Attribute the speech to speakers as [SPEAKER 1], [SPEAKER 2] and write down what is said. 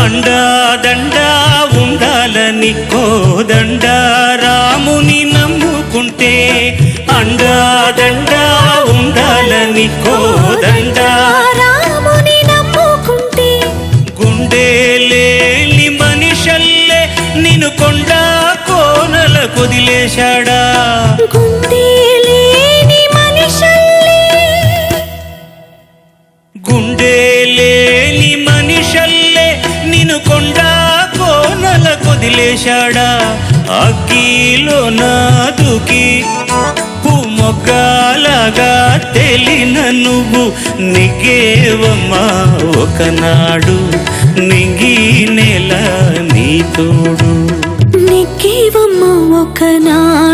[SPEAKER 1] అండా దండా ఉండాలని కోదండ రాముని నమ్ముకుంటే అండా దండా ఉండాలని కోదండ
[SPEAKER 2] రాముని నమ్ముకుంటే
[SPEAKER 1] గుండె లేని మనిషల్లే నిన్ను కొండ కోనల కొదిలేశాడా
[SPEAKER 2] గుండె లేని మనిషల్లే
[SPEAKER 1] గుండె లేని మనిషల్లే నిన్ను కొండ కోనల కొదిలేశాడా అగ్గిలో నాదుకి మొగ్గలాగా తెలిన నువ్వు నిగేవమ్మా ఒకనాడు నింగి నెల నీ తోడు
[SPEAKER 2] నిగ్గేవమ్మ ఒకనాడు